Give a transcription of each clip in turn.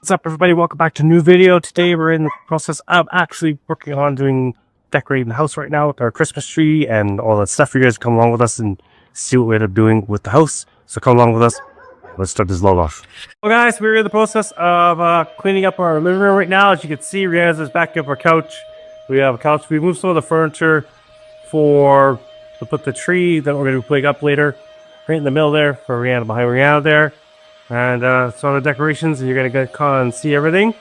What's up, everybody? Welcome back to a new video. Today we're in the process of actually working on decorating the house right now with our Christmas tree and all that stuff. You guys come along with us and see what we end up doing with the house. So come along with us. Let's start this vlog off. Well, guys, we're in the process of cleaning up our living room right now. As you can see, Rheanna's is back up our couch. We have a couch. We moved some of the furniture to put the tree that we're going to be putting up later. Right in the middle there for Rheanna, behind Rheanna there. And some of the decorations, and you're going to get and see everything.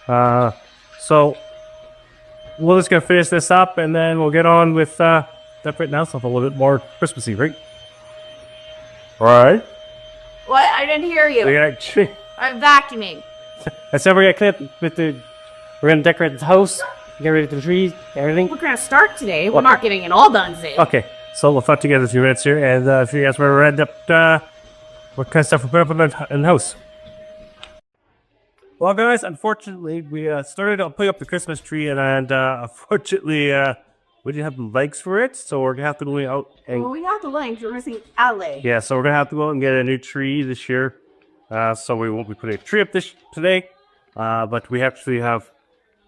So we're just going to finish this up, and then we'll get on with decorating the house a little bit more Christmassy, right? All right. What? I didn't hear you. I'm vacuuming. So we're going to we're going to decorate the house, get ready for the trees, everything. We're going to start today. We're not getting it all done today. Okay, so we'll talk together in a few minutes here, and if you guys want to end up what kind of stuff we put up in the house. Well, guys, unfortunately, we started putting up the Christmas tree, and unfortunately, we didn't have the legs for it, so we're gonna have to go out and. Well, we have the legs. We're missing a leg. Yeah, so we're gonna have to go out and get a new tree this year. So we won't be putting a tree up today, but we actually have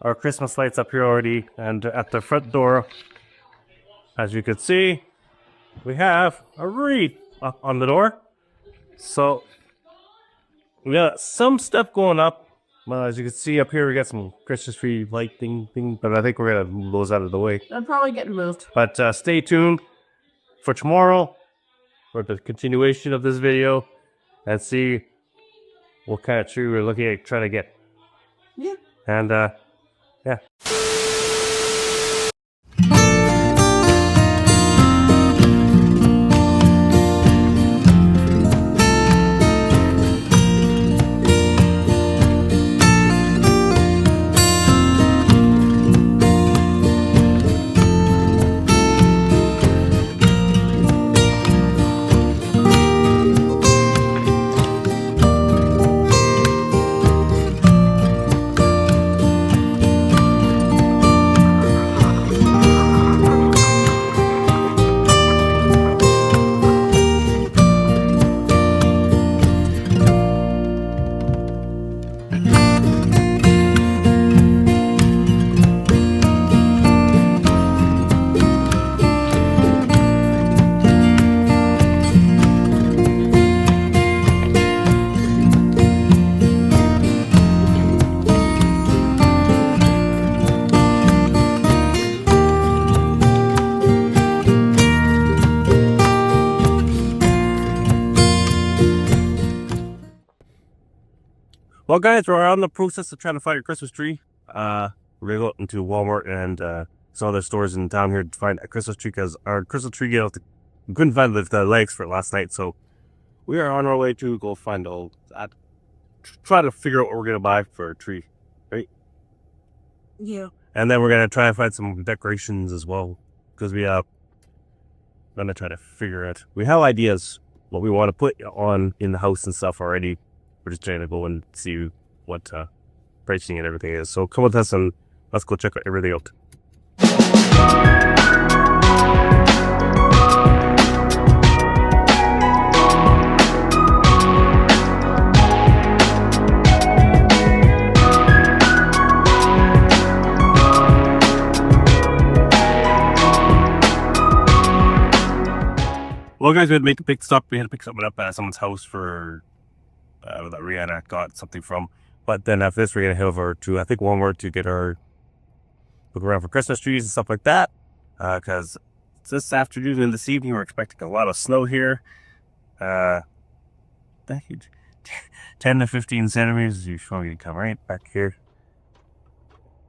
our Christmas lights up here already, and at the front door, as you can see, we have a wreath up on the door. So we got some stuff going up. Well, as you can see up here, we got some Christmas tree light thing, but I think we're gonna move those out of the way. They're probably getting moved. But stay tuned for tomorrow for the continuation of this video and see what kind of tree we're looking at trying to get. Yeah. And yeah. Well, guys, we're on the process of trying to find a Christmas tree. We're gonna go into Walmart and some other stores in town here to find a Christmas tree because our Christmas tree we couldn't find the legs for it last night. So we are on our way to go find all that. Try to figure out what we're gonna buy for a tree, right? Yeah. And then we're gonna try and find some decorations as well because we gonna try to figure out. We have ideas what we want to put on in the house and stuff already. We're just trying to go and see what pricing and everything is. So come with us and let's go check everything out. Well, guys, we had to make a big stop. We had to pick something up at someone's house for that Rheanna got something from. But then after this, we're gonna head over to I think Walmart to get look around for Christmas trees and stuff like that. Because this afternoon and this evening we're expecting a lot of snow here. Thank you. 10 to 15 centimeters. You want me to come right back here?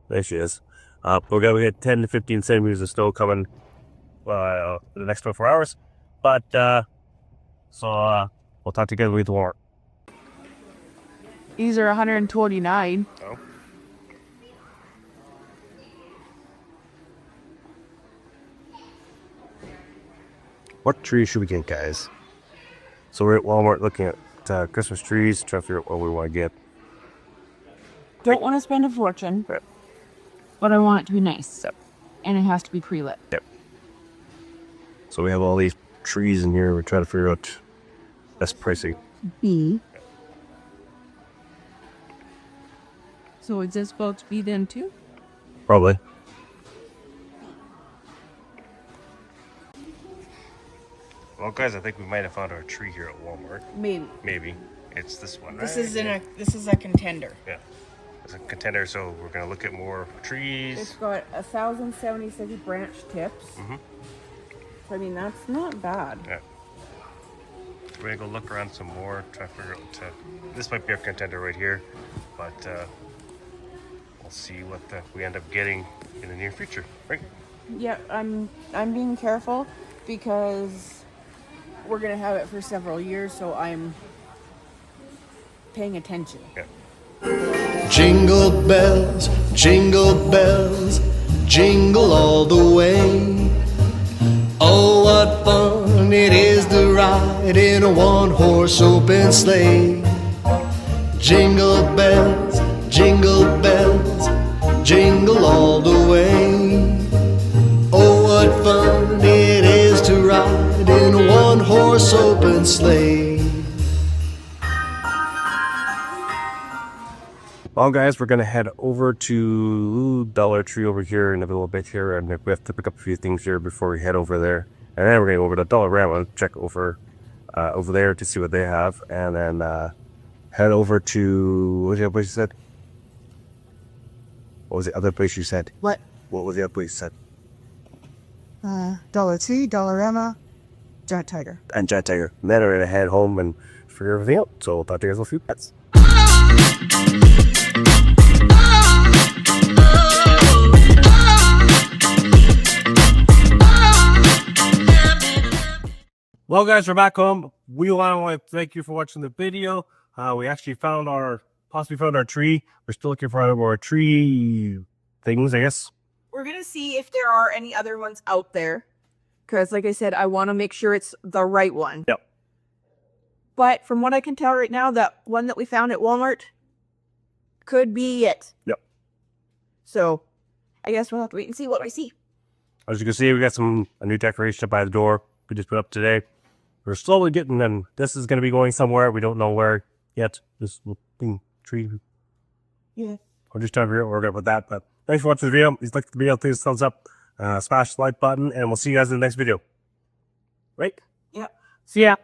There she is. We're gonna get 10 to 15 centimeters of snow coming the next 24 hours. But so we'll talk together with Walmart. These are 129. Oh. What tree should we get, guys? So we're at Walmart looking at Christmas trees, trying to figure out what we want to get. Don't want to spend a fortune, Yep. but I want it to be nice. Yep. And it has to be pre-lit. Yep. So we have all these trees in here. We're trying to figure out best pricing. B. So is this supposed to be them too? Probably. Well, guys, I think we might have found our tree here at Walmart. Maybe. It's this one, This right? is a contender. Yeah. It's a contender, so we're going to look at more trees. It's got 1,076 branch tips. So, I mean, that's not bad. Yeah. We're going to go look around some more, try to figure out... this might be our contender right here, but we'll see what we end up getting in the near future, right? Yeah, I'm being careful because we're gonna have it for several years, so I'm paying attention. Yeah. Jingle bells, jingle all the way. Oh, what fun it is to ride in a one-horse open sleigh. Jingle bells, jingle all the way. Oh, what fun it is to ride in a one-horse open sleigh. Well, guys, we're going to head over to Dollar Tree over here in a little bit here, and we have to pick up a few things here before we head over there. And then we're going to go over to Dollarama, check over there to see what they have, and then head over to, what was the other place you said? What was the other place you said? What? What was the other place you said? Dollar Tree, Dollarama, Giant Tiger. And Giant Tiger. And then we're going to head home and figure everything out. So we'll talk to you guys in a few minutes. Well, guys, we're back home. We want to thank you for watching the video. We actually possibly found our tree. We're still looking for more tree things, I guess. We're gonna see if there are any other ones out there, because, like I said, I want to make sure it's the right one. Yep. But from what I can tell right now, that one that we found at Walmart could be it. Yep. So, I guess we'll have to wait and see what we see. As you can see, we got a new decoration up by the door. We just put up today. We're slowly getting them. This is going to be going somewhere. We don't know where yet. This little thing, tree. Yeah. We're just trying to figure out where we're going with that. But thanks for watching the video. If you like the video, please thumbs up, smash the like button, and we'll see you guys in the next video. Right? Yeah. See ya.